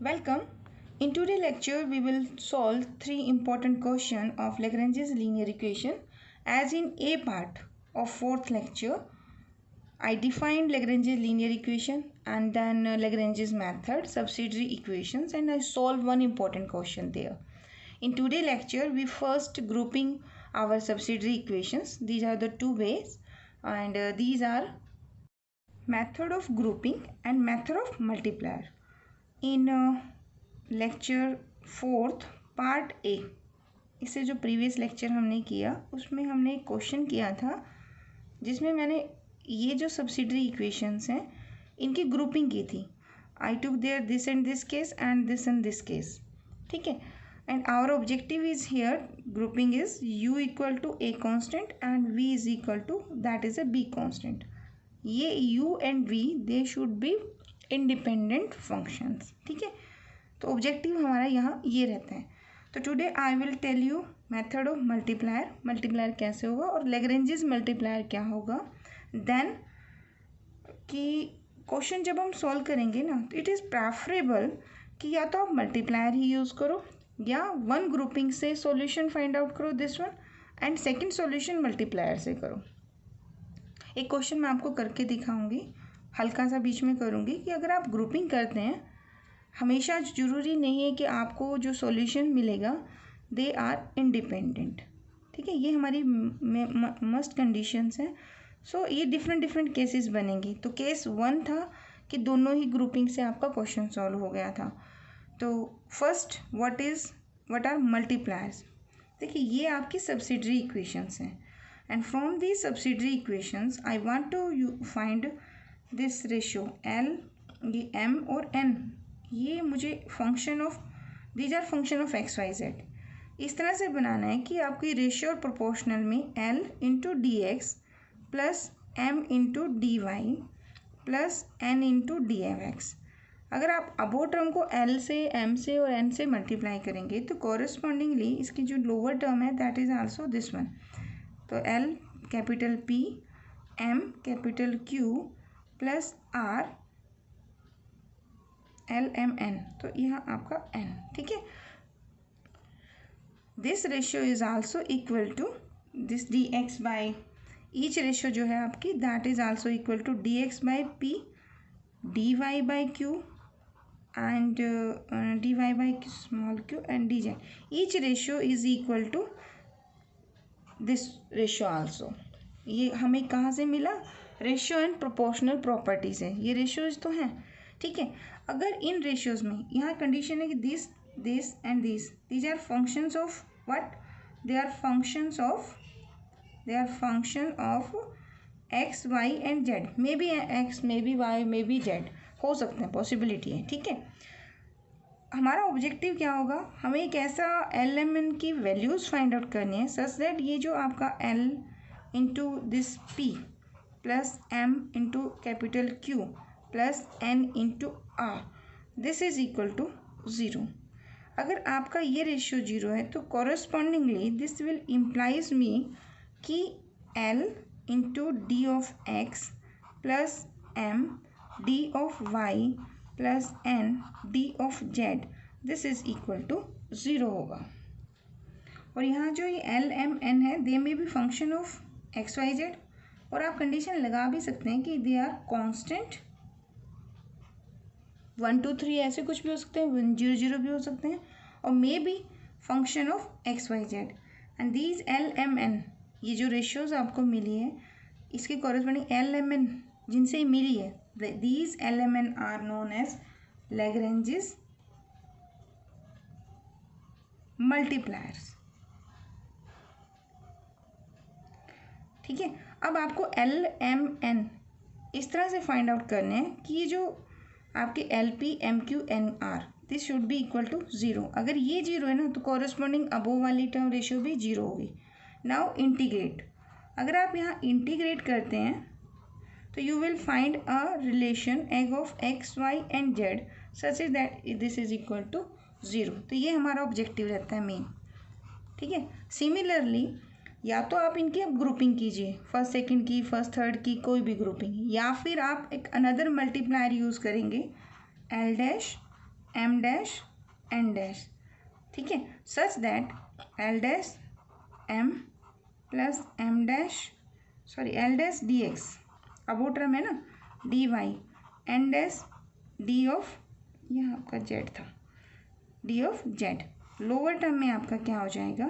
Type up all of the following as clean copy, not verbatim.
Welcome. In today's lecture, we will solve three important questions of Lagrange's linear equation. As in A part of fourth lecture, I defined Lagrange's linear equation and then Lagrange's method, subsidiary equations, and I solved one important question there. In today's lecture, we first grouping our subsidiary equations. These are the two ways, and these are method of grouping and method of multiplier. In lecture fourth part A, इससे जो previous lecture हमने किया उसमें हमने एक question किया था जिसमें मैंने ये जो सब्सिडरी इक्वेशंस हैं इनकी ग्रुपिंग की थी. I took there this and this case and this case. ठीक है. And our objective is here grouping is u equal to a constant and v is equal to that is a b constant. ये u and v they should be independent functions. ठीक है. तो objective हमारा यहाँ ये रहता है. तो today I will tell you method of multiplier. Multiplier कैसे होगा और लैग्रेंजेस मल्टीप्लायर क्या होगा. देन कि क्वेश्चन जब हम सॉल्व करेंगे ना तो इट इज़ प्रेफरेबल कि या तो आप मल्टीप्लायर ही यूज़ करो या वन ग्रुपिंग से सॉल्यूशन फाइंड आउट करो this one and second solution multiplier से करो. एक क्वेश्चन मैं आपको करके दिखाऊंगी, हल्का सा बीच में करूँगी कि अगर आप ग्रुपिंग करते हैं हमेशा ज़रूरी नहीं है कि आपको जो सॉल्यूशन मिलेगा दे आर इंडिपेंडेंट. ठीक है. ये हमारी मस्ट कंडीशंस हैं. सो ये डिफरेंट केसेस बनेंगी. तो केस वन था कि दोनों ही ग्रुपिंग से आपका क्वेश्चन सॉल्व हो गया था. तो फर्स्ट व्हाट आर मल्टीप्लायर्स. देखिए ये आपकी सब्सिडरी इक्वेशंस हैं and from the subsidiary equations I want to find this ratio L, ये एम और एन. ये मुझे function of these are function of x Y Z इस तरह से बनाना है कि आपकी रेशियो और प्रोपोर्शनल में L into D x plus M into D Y plus N into D M X. अगर आप अबो टर्म को एल से एम से और एन से मल्टीप्लाई करेंगे तो कॉरेस्पॉन्डिंगली इसकी जो लोअर टर्म है that is also this one. तो L capital P, M capital Q plus R L M N. तो यहाँ आपका एन. ठीक है. This ratio is also equal to this d x by each ratio जो है आपकी that is also equal to d x by P, d y by Q and d y by small q and d z. Each ratio is equal to this ratio also. ये हमें कहाँ से मिला. Ratio and proportional property से. ये ratios तो हैं. ठीक है. अगर इन रेशियोज में यहाँ कंडीशन है कि this and these are functions of what, they are function of x Y and Z. May be X, may be Y, may be Z हो सकते हैं, पॉसिबिलिटी है. ठीक है. हमारा ऑब्जेक्टिव क्या होगा, हमें एक ऐसा एल एम एन की वैल्यूज़ फाइंड आउट करनी है सच दैट ये जो आपका L into this P plus M into capital Q plus N into R this is equal to zero. अगर आपका ये रेशियो जीरो है तो correspondingly this will implies me कि L into D of X plus M D of Y plus N D of Z this is equal to zero होगा. और यहाँ जो ये एल एम एन है दे में भी function of x Y Z. और आप कंडीशन लगा भी सकते हैं कि दे आर कॉन्स्टेंट 1 2 3 ऐसे कुछ भी हो सकते हैं, 1 0 0 भी हो सकते हैं और may be function of x Y Z. And these L M N ये जो रेशियोज आपको मिली है इसके कॉरेस्पॉन्डिंग एल एम एन जिनसे ही मिली है these L M N are known as Lagrange's multipliers. ठीक है. अब आपको एल एम एन इस तरह से फाइंड आउट करने हैं कि ये जो आपके L P M Q N R this should be equal to zero. अगर ये जीरो है ना तो कॉरेस्पॉन्डिंग अबोव वाली टर्म रेशियो भी जीरो होगी. Now integrate. अगर आप यहाँ इंटीग्रेट करते हैं तो you will find a relation एग of x Y and z such is that this is equal to zero. तो ये हमारा ऑब्जेक्टिव रहता है मेन. ठीक है. सिमिलरली या तो आप इनकी अब ग्रुपिंग कीजिए, फर्स्ट सेकंड की, फर्स्ट थर्ड की, कोई भी ग्रुपिंग, या फिर आप एक अनदर मल्टीप्लायर यूज़ करेंगे L dash m dash n dash, ठीक है, such that l dash m plus m dash l dash dx, अब वो टर्म है ना dy n dash d of, यह आपका z था, d of z, lower term में आपका क्या हो जाएगा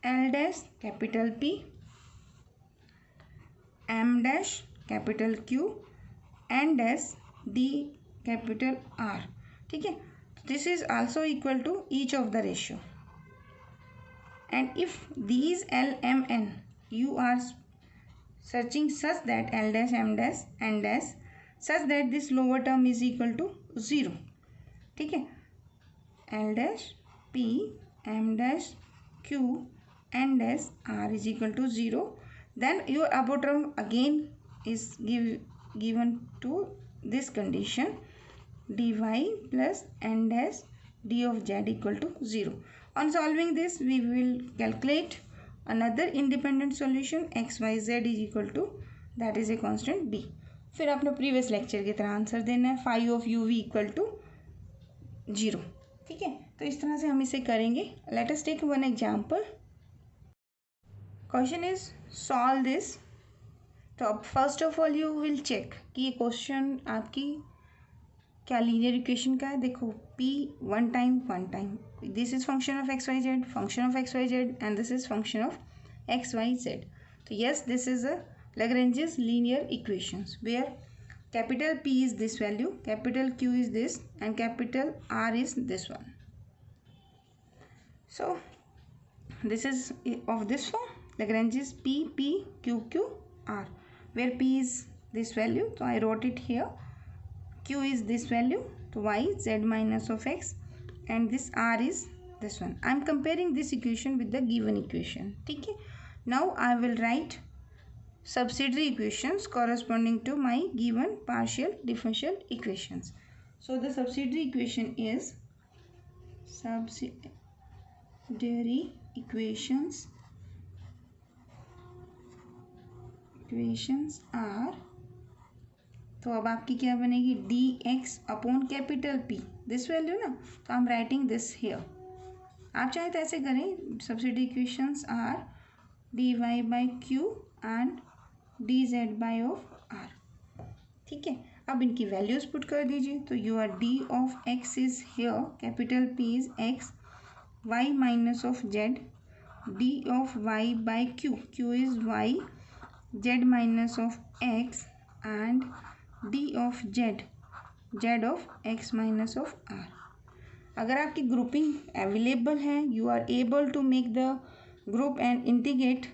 l dash capital P m dash capital Q n dash d capital R, ठीक है. This is also equal to each of the ratio, and if these L, M, N you are searching such that L dash, M dash, N dash such that this lower term is equal to 0, ठीक है, L dash P M dash Q N dash R is equal to 0, then your above term again is given to this condition dy plus n dash d of z equal to 0. On solving this, we will calculate another independent solution x y z is equal to, that is a constant b. फिर आपने previous lecture की तरह answer देना है phi of u v equal to 0, ठीक है. तो इस तरह से हम इसे करेंगे. Let us take one example. Question is solve this. तो अब first of all you will check कि ये क्वेश्चन आपकी क्या लीनियर इक्वेशन का है. देखो p one time this is function of x Y z, function of x Y Z, and this is function of x Y z. तो yes, this is a Lagrange's linear equations where capital P is this value, capital Q is this, and capital R is this one. So this is of this form, Lagrange's P P Q Q R, where P is this value, so I wrote it here. Q is this value, so y z minus of x, and this R is this one. I am comparing this equation with the given equation, ठीक है. Now I will write subsidiary equations corresponding to my given partial differential equations. So the subsidiary equation is equations are, तो अब आपकी क्या बनेगी dx upon capital P, this value ना, तो I am writing this here. आप चाहे तो ऐसे करें. Subsidiary equations are dy by Q and dz by of r, ठीक है. अब इनकी वैल्यूज पुट कर दीजिए. तो your d of x is here, capital P is x, y minus of z, d of y by q, q is y, z minus of x, and d of z of x minus of r. अगर आपकी grouping available है, you are able to make the group and integrate,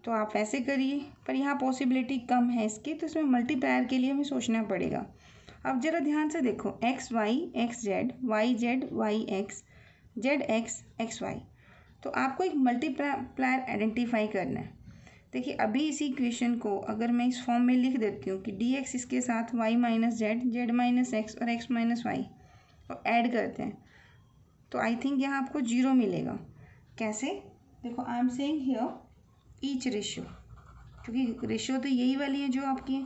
तो आप ऐसे करिए. पर यहाँ possibility कम है इसकी, तो इसमें मल्टीप्लायर के लिए हमें सोचना पड़ेगा. अब ज़रा ध्यान से देखो, x y x z, y z y x, z x x y. तो आपको एक मल्टीप्लायर आइडेंटिफाई करना है. देखिए अभी इसी इक्वेशन को अगर मैं इस फॉर्म में लिख देती हूँ कि डी एक्स इसके साथ y minus z, z minus x और एक्स माइनस वाई और ऐड करते हैं, तो आई थिंक यहाँ आपको 0 मिलेगा. कैसे? देखो आई am saying here each ratio, क्योंकि रेशियो तो यही वाली है जो आपकी है,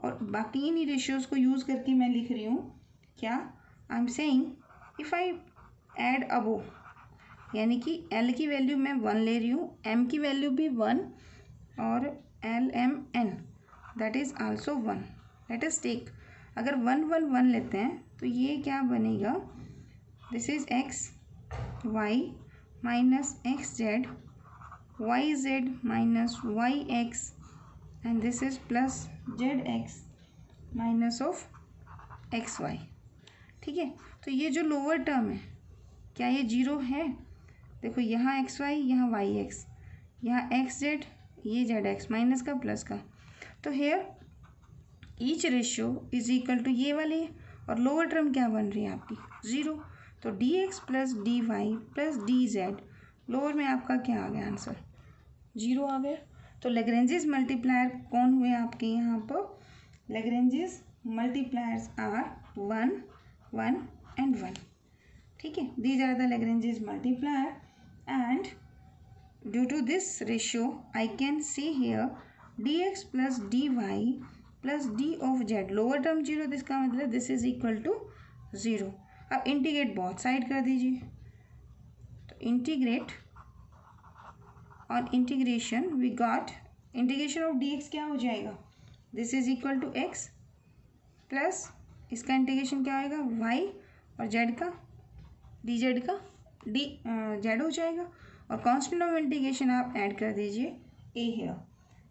और बाकी इन्हीं रेशियोज़ को यूज़ करके मैं लिख रही हूँ. क्या? I am saying if I add above, यानी कि L की वैल्यू मैं 1 ले रही हूँ, M की वैल्यू भी 1, और L M N that is also 1. Let us take, अगर 1 1 1 लेते हैं तो ये क्या बनेगा, this is x y minus x z, y z minus y x, and this is plus z x minus of x y. ठीक है. तो ये जो लोअर टर्म है, क्या ये 0 है? देखो यहाँ एक्स वाई, यहाँ वाई एक्स, यहाँ एक्स जेड, ये जेड एक्स माइनस का प्लस का. तो here each ratio is equal to ये वाली है, और लोअर टर्म क्या बन रही है आपकी 0. तो d x plus d Y plus d z, lower में आपका क्या आ गया आंसर 0 आ गया. तो लेग्रेंजेस मल्टीप्लायर कौन हुए आपके यहाँ पर? Lagrange's multipliers are 1 1 and 1. ठीक है. These are the Lagrange's multiplier, and due to this ratio I can see here d x plus d Y plus d of z, lower term 0, इसका मतलब this is equal to 0. अब integrate both side कर दीजिए, तो integrate on integration we got integration of d x क्या हो जाएगा, this is equal to x plus इसका इंटीग्रेशन क्या होएगा वाई और जेड का डी जेड का डी जेड हो जाएगा, और कांस्टेंट ऑफ इंटीग्रेशन आप ऐड कर दीजिए ए हेयर।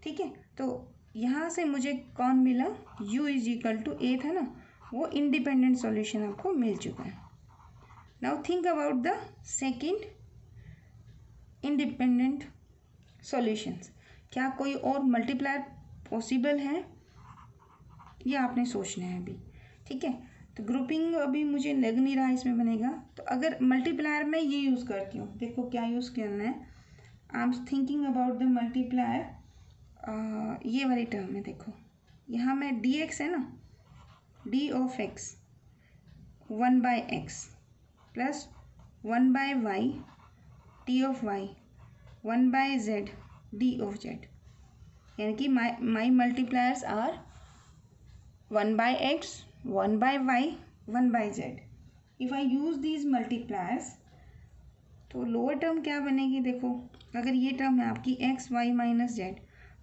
ठीक है, तो यहाँ से मुझे कौन मिला, u इज इक्वल टू ए था ना, वो इंडिपेंडेंट सॉल्यूशन आपको मिल चुका है। Now think about the second independent solutions, क्या कोई और मल्टीप्लायर पॉसिबल है, ये आपने सोचना है अभी। ठीक है, तो ग्रुपिंग अभी मुझे लग नहीं रहा इसमें बनेगा, तो अगर मल्टीप्लायर में ये यूज़ करती हूँ, देखो क्या यूज़ करना है, I am thinking about the multiplier, ये वाली टर्म है, देखो यहाँ में डी एक्स है ना, d of x 1/x plus 1/y t of y 1/z d of z, यानी कि my multipliers are 1/x 1/y 1/z। If I use these multipliers तो लोअर टर्म क्या बनेगी, देखो अगर ये टर्म है आपकी x y minus Z,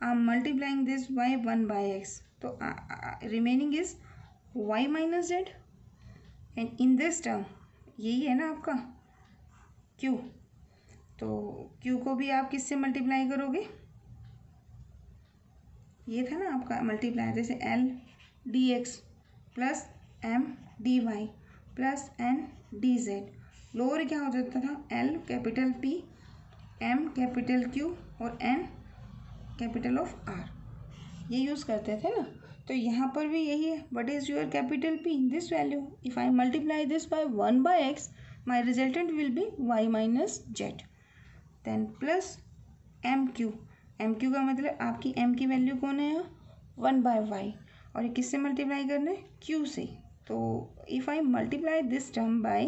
I am multiplying this by 1/x, तो remaining is y minus Z, and in this term यही है ना आपका q, तो q को भी आप किससे मल्टीप्लाई करोगे, ये था ना आपका मल्टीप्लाई, जैसे l d x plus m d Y plus n d z, lower क्या हो जाता था, l capital P m capital Q और n कैपिटल ऑफ R, ये यूज़ करते थे ना। तो यहाँ पर भी यही है, what is your capital P, this value, if I multiply this by 1/x my resultant will be y minus z, then plus MQ, MQ का मतलब आपकी m की वैल्यू कौन है यहाँ 1/y, और ये किससे मल्टीप्लाई करना है, Q से, तो if I multiply this term by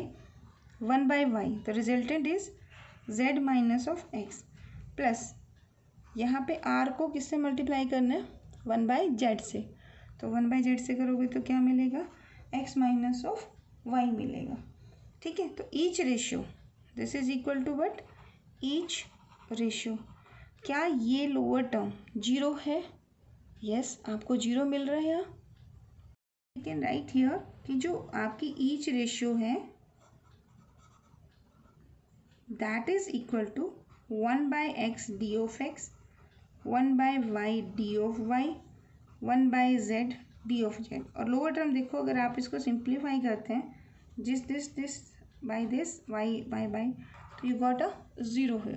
1/y, the resultant is z minus of x, plus यहाँ पे r को किससे मल्टीप्लाई करना है 1/z से, तो 1/z से करोगे तो क्या मिलेगा, x माइनस ऑफ y मिलेगा। ठीक है, तो each ratio this is equal to what, each ratio, क्या ये लोअर टर्म जीरो है, यस आपको जीरो मिल रहा है यहाँ, यू कैन राइट हियर कि जो आपकी ईच रेशियो है that is equal to 1/x d of x 1/y d of y 1/z d of z, और लोअर टर्म देखो अगर आप इसको सिंप्लीफाई करते हैं this by this y by, तो यू गॉट अ ज़ीरो है।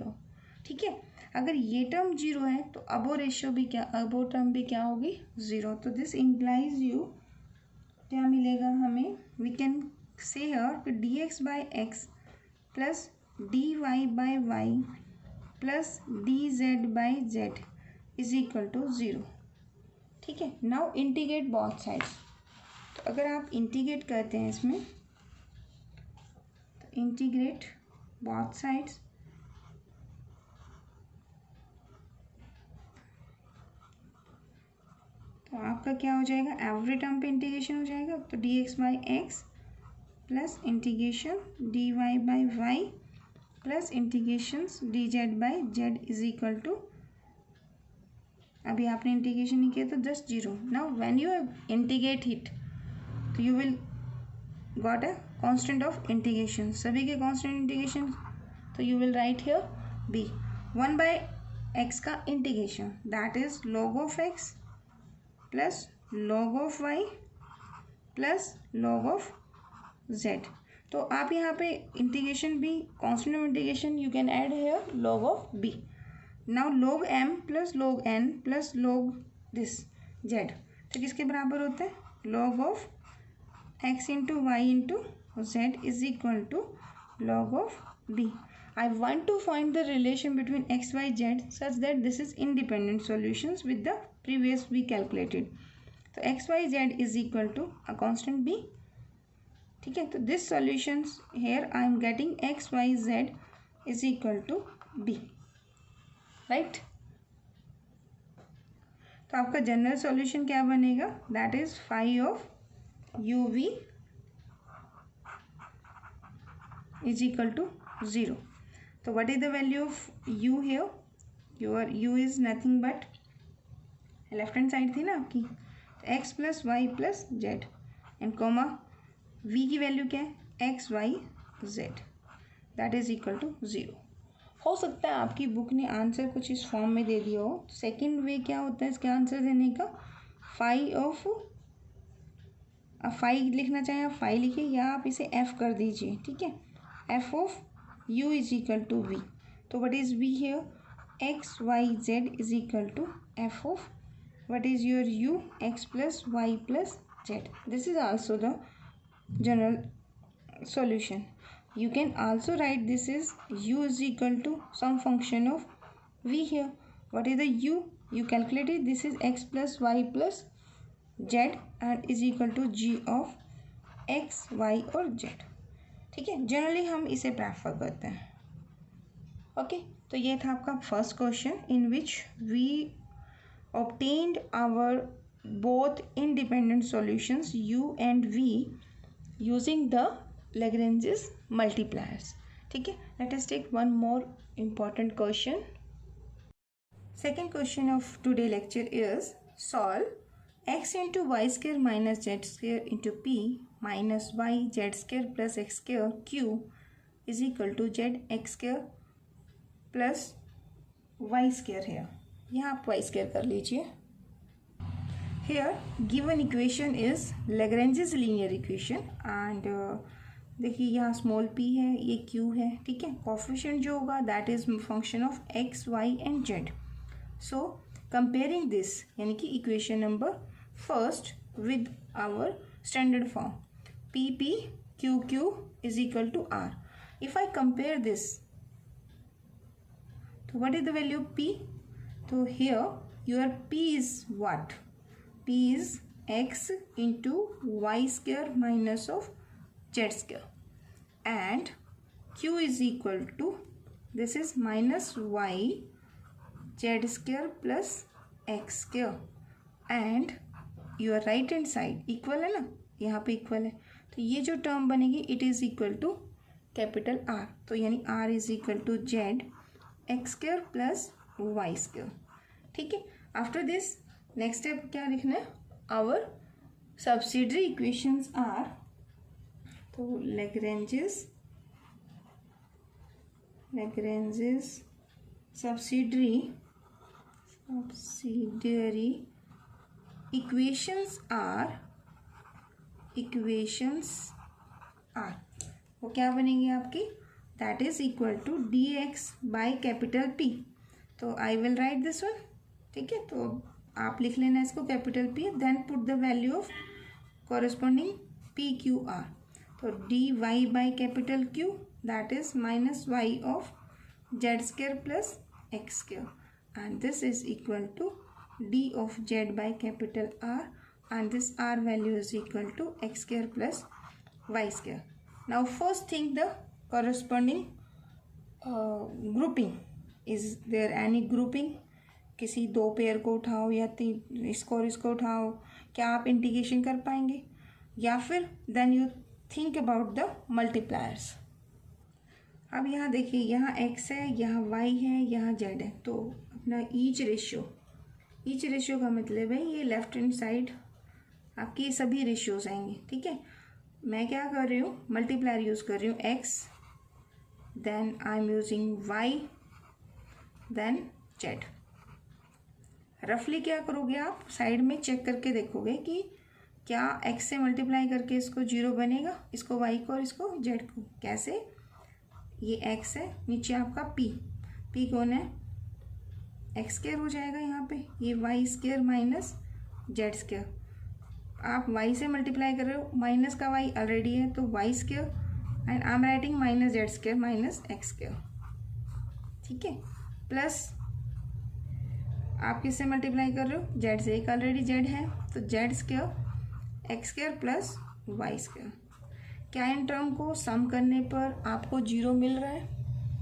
ठीक है, अगर ये टर्म जीरो है तो अबो रेशियो भी क्या, अबो टर्म भी क्या होगी ज़ीरो, तो दिस इम्प्लाइज यू क्या मिलेगा हमें, वी कैन से हियर कि d x by x plus d y by y plus d z by z is equal to zero. ठीक है, नाउ इंटीग्रेट बोथ साइड्स, तो अगर आप इंटीग्रेट करते हैं इसमें, तो इंटीग्रेट बोथ साइड्स, तो आपका क्या हो जाएगा, एवरी टर्म पे इंटीग्रेशन हो जाएगा, तो d x by x plus integration d y by y plus integration d z by z is equal to, अभी आपने इंटीग्रेशन नहीं किया तो just zero. Now when you integrate it तो you will got a constant of integration, सभी के constant integration, तो you will write here be 1/x का integration that is log of x plus log of y plus log of z, तो आप यहाँ पे integration भी constant of integration you can add here log of b, now log m plus log n plus log this z, तो किसके बराबर होता है, log of x into y into z is equal to log of b। I want to find the relation between x, y, z such that this is independent solutions with the previous we calculated, तो x, y, z is equal to a constant b। ठीक है, तो this solutions here I am getting x, y, z is equal to b, right? तो आपका general solution क्या बनेगा, that is phi of u v is equal to 0. So what is the value of u here? Your u is nothing but left hand side थी ना आपकी, x plus y plus z and comma v की वैल्यू क्या है x Y z that is equal to 0. हो सकता है आपकी बुक ने आंसर कुछ इस फॉर्म में दे दिया हो. सेकेंड वे क्या होता है इसके आंसर देने का, फाई ऑफ फाई लिखना चाहें आप फाई लिखिए या आप इसे एफ कर दीजिए. ठीक है, f of u is equal to v. तो what is v here, x Y z is equal to f of what is your u, x plus y plus z. This is also the general solution. You can also write this is u is equal to some function of v here. What is the u? You calculate it. This is x plus y plus z and is equal to g of x, y और z. ठीक है, generally हम इसे prefer करते हैं. Okay, तो ये था आपका first question in which we obtained our both independent solutions u and v using the Lagrange's multipliers. ठीक है, let us take one more important question. Second question of today lecture is solve x into y square minus z square into p minus y z square plus x square q is equal to z x square plus y square here. यहाँ आप Y square कर लीजिए. Here given equation is Lagrange's linear equation and देखिए यहाँ small p है, ये q है. ठीक है, कोफिशिएंट जो होगा that is function of x, y and z. So comparing this यानी कि equation number first with our standard form p p q q is equal to r. If I compare this तो what is the value of p? So here your p is what? P is x into y square minus of z square and q is equal to this is minus y z square plus x square and your right hand side equal है ना, यहाँ पे equal है तो ये जो term बनेगी it is equal to capital R. तो यानी R is equal to z x square plus y square. ठीक है, आफ्टर दिस नेक्स्ट स्टेप क्या लिखना है, आवर सब्सिडरी इक्वेशंस आर. तो Lagrange's subsidiary equations are वो क्या बनेंगी आपकी, that is equal to dx by capital P. तो I will write this one. ठीक है, तो आप लिख लेना इसको capital P, then put the value of corresponding P Q R. तो dy by capital Q that is minus y of z square plus x square and this is equal to d of z by capital R and this R value is equal to x square plus y square. Now first thing the corresponding grouping. Is there any grouping? किसी दो pair को उठाओ या इसको और इसको उठाओ, क्या आप इंटीग्रेशन कर पाएंगे? या फिर then you think about the multipliers. अब यहाँ देखिए, यहाँ x है, यहाँ y है, यहाँ z है. तो अपना ईच रेशियो का मतलब है ये लेफ्ट हैंड साइड आपकी सभी रेशियोज आएंगे. ठीक है, मैं क्या कर रही हूँ, मल्टीप्लायर यूज़ कर रही हूँ x, then I am using y, then z. रफली क्या करोगे आप, साइड में चेक करके देखोगे कि क्या x से मल्टीप्लाई करके इसको 0 बनेगा, इसको y को और इसको z को. कैसे, ये x है, नीचे आपका p कौन है, एक्स स्क्वायर हो जाएगा यहाँ पे, ये y square minus z square. आप y से मल्टीप्लाई कर रहे हो, माइनस का y ऑलरेडी है तो y square and I am writing minus z square minus x square. ठीक है, प्लस आप किससे मल्टीप्लाई कर रहे हो, जेड से, एक ऑलरेडी जेड है तो z square x square plus y square. क्या इन टर्म को सम करने पर आपको 0 मिल रहा है?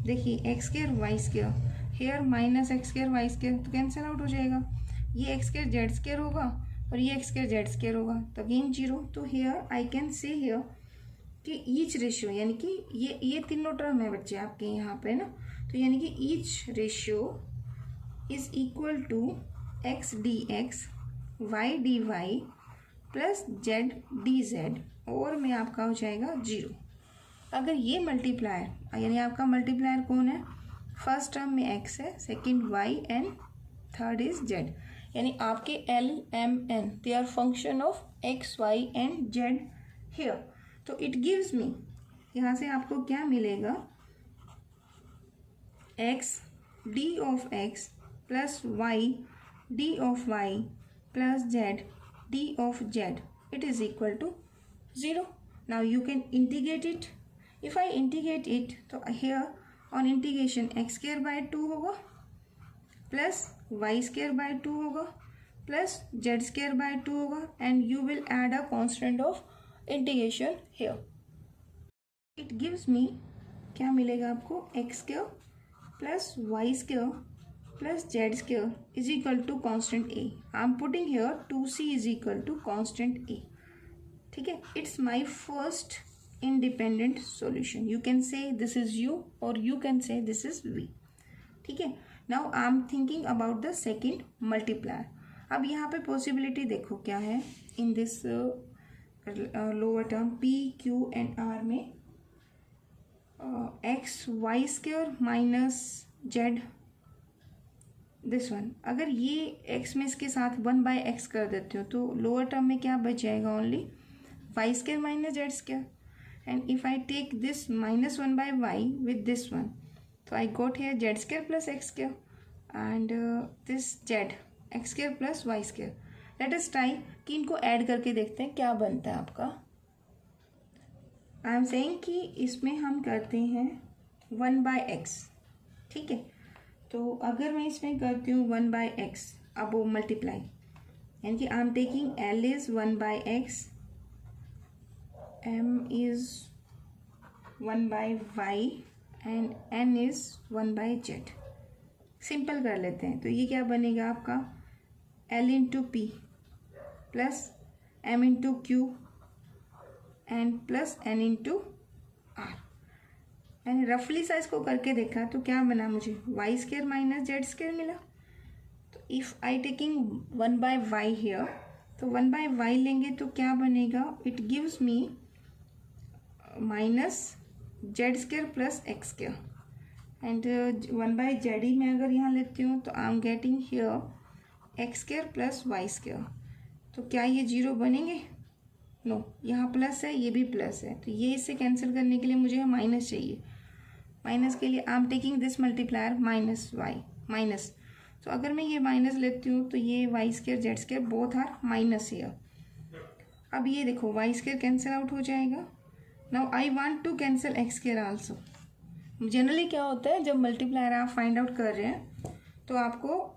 देखिए x square y square, here minus x square y square तो कैंसिल आउट हो जाएगा. ये एक्स स्क्वायर जेड स्क्वायर होगा और ये एक्स स्क्वायर जेड स्क्वायर होगा तो अगेन 0. तो here I can say here कि ईच रेशियो यानी कि ये तीनों टर्म है बच्चे आपके यहाँ पे ना, तो यानी कि each ratio is equal to x d x y d Y plus z d z और में आपका हो जाएगा 0। अगर ये मल्टीप्लायर यानी आपका मल्टीप्लायर कौन है, फर्स्ट टर्म में x है, second y and third is z, यानी आपके l m n they are function of x y and z here. तो इट गिव्स मी, यहाँ से आपको क्या मिलेगा, x d of x plus y d of y plus z d of z, it is equal to 0. Now you can integrate it. If I integrate it, तो here on integration x square by 2 होगा plus y square by 2 होगा plus z square by 2 होगा and you will add a constant of integration here. It gives me, क्या मिलेगा आपको, x square plus y square plus z square is equal to constant a. I am putting here 2c is equal to constant a. ठीक है, it's my first independent solution. You can say this is u or you can say this is v. ठीक है, now I am thinking about the second multiplier. अब यहाँ पे possibility देखो क्या है in this lower term p q and r में x y square minus z this one, अगर ये x में इसके साथ 1/x कर देते हो तो लोअर टर्म में क्या बच जाएगा, only y square minus z square, and if I take this minus 1/y with this one, तो I got here z square plus x square and this z x square plus y square. Let us try कि इनको add करके देखते हैं क्या बनता है आपका। आई एम सेइंग कि इसमें हम करते हैं 1/x, ठीक है, तो अगर मैं इसमें करती हूँ 1/x, अब वो मल्टीप्लाई, यानी कि I am taking l is 1/x, m is 1/y and n is 1/z। Simple कर लेते हैं, तो ये क्या बनेगा आपका, l into P plus m into Q and plus n into R. मैंने रफली सा इसको करके देखा तो क्या बना, मुझे y square minus z square मिला। तो if I taking 1/y here, तो 1/y लेंगे तो क्या बनेगा, it gives me minus z square plus x square and 1/z ही मैं अगर यहाँ लेती हूँ तो I am getting here x square plus y square. तो क्या ये 0 बनेंगे, नो, यहाँ प्लस है ये भी प्लस है, तो ये इससे कैंसिल करने के लिए मुझे माइनस चाहिए। माइनस के लिए I am taking this multiplier minus y minus, तो अगर मैं ये माइनस लेती हूँ तो ये y square z square both are minus here. अब ये देखो वाई स्क्वायर कैंसिल आउट हो जाएगा। Now I want to cancel x square also. Generally क्या होता है, जब मल्टीप्लायर आप फाइंड आउट कर रहे हैं तो आपको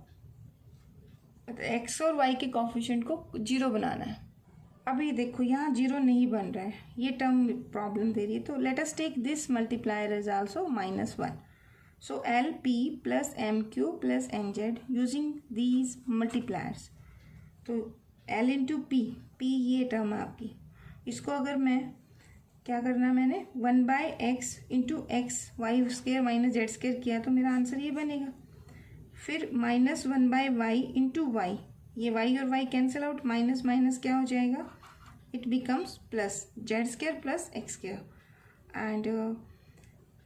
एक्स और वाई के कोफिशिएंट को 0 बनाना है। अभी देखो यहाँ 0 नहीं बन रहा है, ये टर्म प्रॉब्लम दे रही है, तो let us take this multiplier is also -1। So L P plus M Q plus N z using these multipliers. तो एल इंटू पी, पी ये टर्म है आपकी, इसको अगर मैं क्या करना है, मैंने 1/x into x y square minus z square किया तो मेरा आंसर ये बनेगा। फिर -1/y इंटू वाई, ये y और y cancel out, minus minus क्या हो जाएगा, it becomes plus z square plus x square and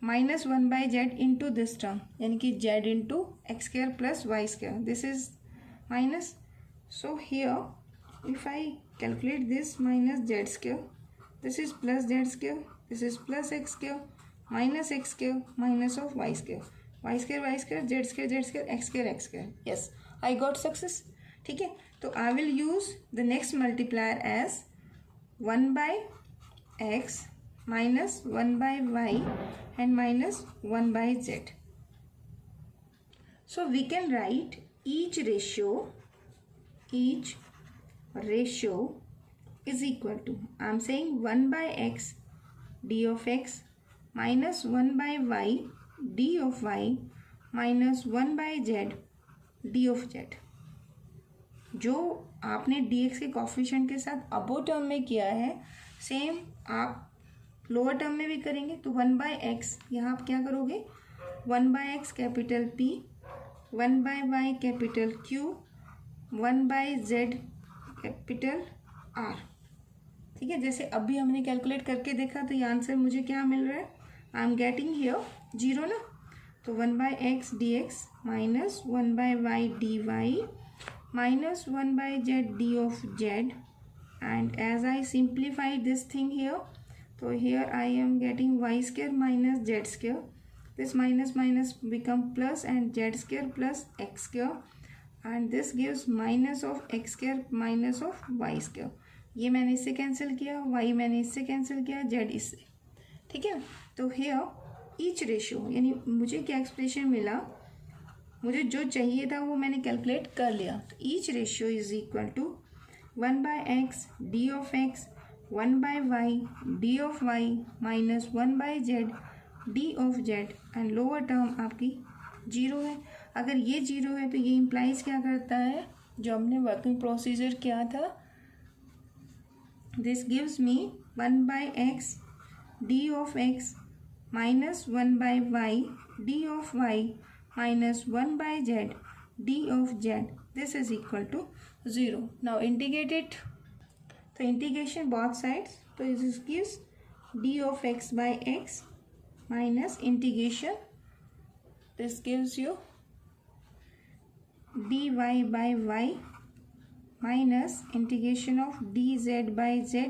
-1/z into this term, यानी कि z into x square plus y square, this is minus. So here if I calculate this minus z square, this is plus z square, this is plus x square minus x square minus of y square, y square z square x square. Yes, I got success. ठीक है, तो I will use the next multiplier as 1/x minus 1/y and minus 1/z। So we can write each ratio is equal to, I am saying 1/x d of x minus 1/y d of y minus 1/z d of z। जो आपने dx के coefficient के साथ अबो term में किया है, same आप lower term में भी करेंगे तो 1/x, यहाँ आप क्या करोगे 1/x capital P, 1/y capital Q, 1/z capital R। ठीक है, जैसे अभी हमने कैलकुलेट करके देखा तो ये आंसर मुझे क्या मिल रहा है, आई एम गेटिंग हियर 0 ना, तो 1/x dx minus 1/y dy minus 1/z d of z, and as I simplify this thing here, so here I am getting y square minus z square, this minus minus become plus and z square plus x square, and this gives minus of x square minus of y square। ये मैंने इससे cancel किया, y मैंने इससे cancel किया, z इससे। ठीक है, तो here ईच रेशियो, यानी मुझे क्या एक्सप्रेशन मिला, मुझे जो चाहिए था वो मैंने कैलकुलेट कर लिया। तो each ratio is equal to 1/x d of x, 1/y d of y minus 1/z d of z, and lower term आपकी 0 है। अगर ये 0 है तो ये इम्प्लाइज क्या करता है, जो हमने वर्किंग प्रोसीजर किया था, this gives me 1/x d of x minus 1/y d of y minus 1/z d of z, this is equal to 0। now integrate it, तो integration both sides, तो this gives d of x by x minus integration, this gives you dy by y minus integration of dz by z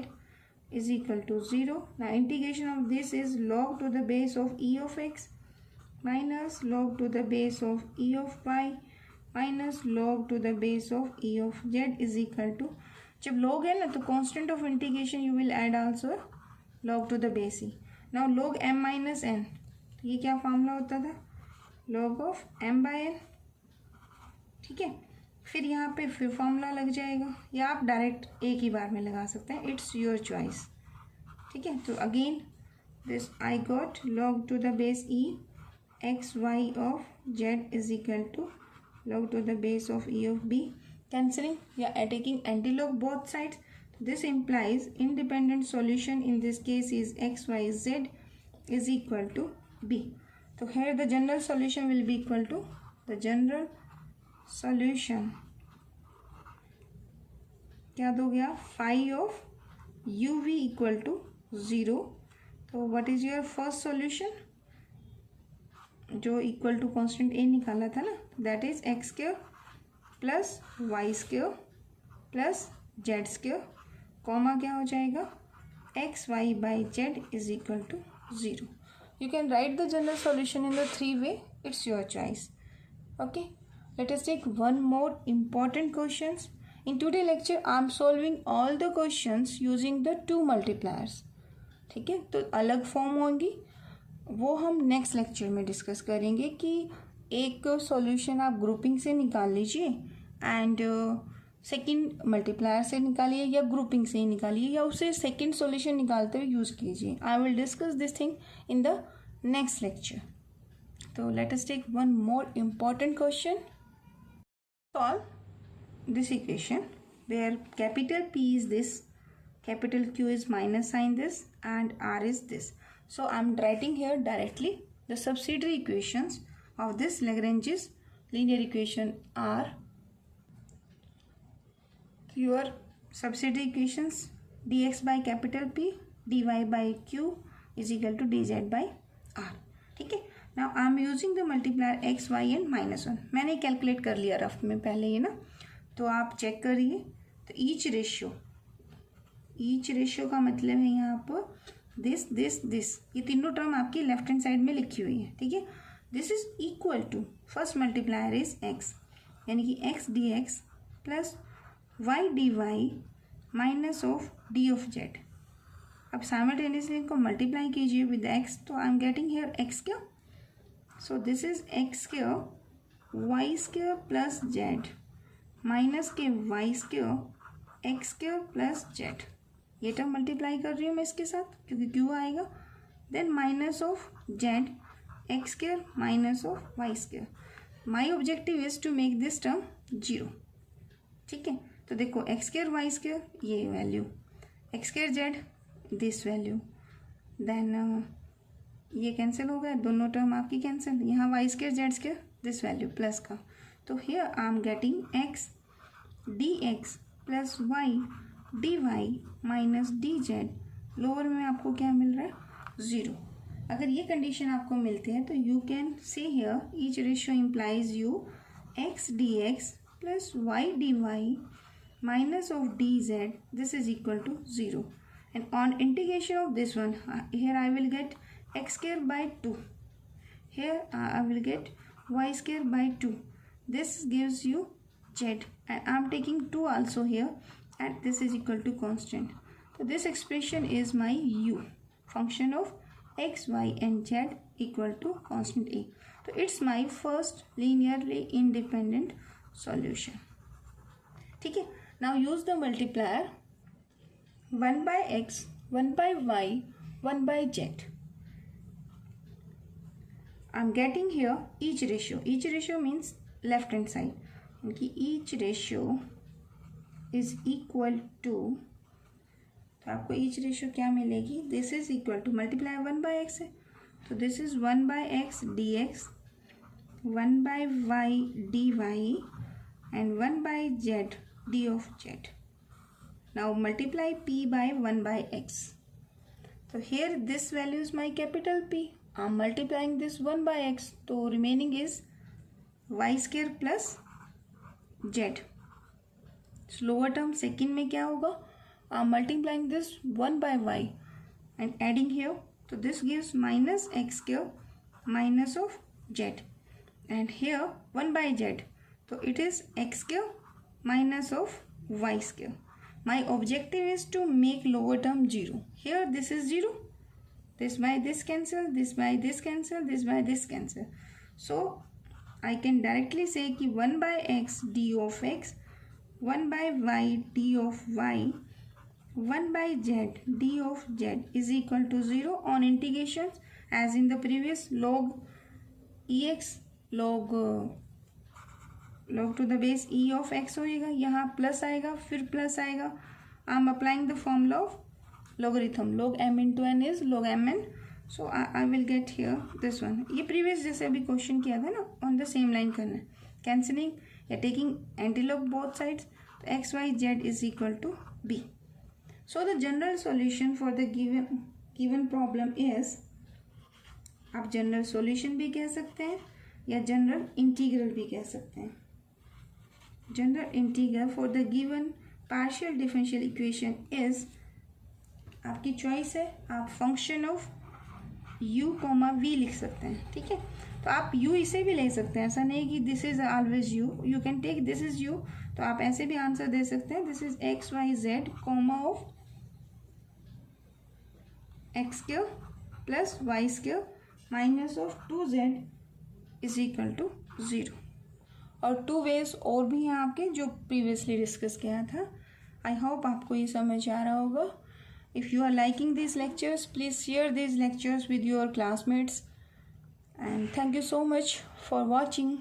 is equal to 0। now integration of this is log to the base of e of x minus log to the base of e of y minus log to the base of e of z is equal to, जब log है ना तो constant of integration you will add also log to the base e। now log m minus n, तो ये क्या formula होता था, log of m by n। ठीक है, फिर यहाँ पे फिर फॉर्मूला लग जाएगा, या आप डायरेक्ट एक ही बार में लगा सकते हैं, इट्स योर चॉइस। ठीक है, तो again this I got log to the base e x y of z is equal to log to the base of e of b, cancelling या taking antilog both sides, this implies independent solution in this case is x y z is equal to b। तो here the general solution will be equal to, the general solution क्या दोगे आप, phi of u v equal to 0। तो what is your first solution, जो equal to constant a निकाला था ना, that is x square plus y square plus z square, comma क्या हो जाएगा, x y by z is equal to 0। You can write the general solution in the 3 way, it's your choice. Okay, let us take one more important questions. In today lecture I am solving all the questions using the 2 multipliers. ठीक है, तो अलग form होंगी, वो हम next lecture में discuss करेंगे कि एक सॉल्यूशन आप ग्रुपिंग से निकाल लीजिए एंड सेकंड मल्टीप्लायर से निकालिए, या ग्रुपिंग से ही निकालिए, या उसे सेकंड सॉल्यूशन निकालते हुए यूज़ कीजिए। I will discuss this thing in the next lecture. तो let us take one more important question. Solve this equation where capital P is this, capital Q is minus sign this, and R is this। So I am writing here directly the subsidiary equations of this Lagrange's linear equation are your subsidiary equations dx by capital P dy by Q is equal to dz by R। ठीक है, now I am using the multiplier x y and minus 1। मैंने calculate कर लिया rough में पहले ही ना, तो आप चेक करिए। तो ईच रेशियो का मतलब है यहाँ पर दिस दिस दिस, ये तीनों टर्म आपकी लेफ्ट हैंड साइड में लिखी हुई है। ठीक है, this is equal to first multiplier is x, यानी कि x dx plus y dy minus of d of z। अब साइमल्टेनियसली इनको मल्टीप्लाई कीजिए विद x, तो I am getting here x square, so this is x square y square plus z minus के y square x square plus z। ये term multiply कर रही हूँ मैं इसके साथ क्योंकि क्यू आएगा, then minus of Z x square minus of y square. My objective is to make this term 0। ठीक है, तो देखो एक्स स्क्वायर वाई स्क्वायर ये value, x square z this value, then ये कैंसिल हो गया, दोनों टर्म आपकी कैंसिल, यहाँ y square z square this value plus का, तो here I am getting x d x plus y d y minus d z, lower में आपको क्या मिल रहा है, ज़ीरो। अगर ये कंडीशन आपको मिलती है तो यू कैन से here each ratio implies u x d x plus y d y minus of dz, this is equal to 0, and on integration of this one, here I will get x square by 2, here I will get y square by 2, this gives you z, and I am taking 2 also here, and this is equal to constant. So this expression is my u, function of x, y and z equal to constant a. So it's my first linearly independent solution. ठीक है, now use the multiplier 1 by x, 1 by y, 1 by z. I'm getting here each ratio. Each ratio means left hand side. क्योंकि each ratio is equal to, तो आपको each ratio क्या मिलेगी, this is equal to multiply 1 by x है, तो this is 1 by x dx, 1 by y dy and 1 by z d of z. Now multiply p by 1 by x. So here this value is my capital P. I am multiplying this 1 by x. So remaining is y square plus z. So lower term second में क्या होगा, I am multiplying this 1 by y and adding here. So this gives minus x square minus of z, and here 1 by z. So it is x square minus of y square. My objective is to make lower term 0. Here this is 0. This by this cancel, this by this cancel, this by this cancel. So I can directly say कि 1 by x d of x, 1 by y d of y, 1 by z d of z is equal to 0 on integrations as in the previous log ex log to the base e of x होएगा, यहाँ plus आएगा फिर plus आएगा. I am applying the formula of logarithm, log m into n is log mn. So I will get here this one. ये previous जैसे अभी question किया था ना, ऑन द सेम लाइन करना है, कैंसिलिंग या टेकिंग एंटीलॉग बोथ साइड्स, तो x Y z is equal to b. So the general solution for the given problem is, आप जनरल सॉल्यूशन भी कह सकते हैं या जनरल इंटीग्रल भी कह सकते हैं. General integral for the given partial differential equation is, आपकी चॉइस है, आप function of u comma v लिख सकते हैं. ठीक है, तो आप u इसे भी ले सकते हैं, ऐसा नहीं कि this is always u, you can take this is u, तो आप ऐसे भी आंसर दे सकते हैं, this is x Y z comma of x square plus y square minus of 2z is equal to 0. और 2 वेज और भी हैं आपके जो प्रीवियसली डिस्कस किया था. आई होप आपको ये समझ आ रहा होगा. If you are liking this lectures, please share this lectures with your classmates, and thank you so much for watching.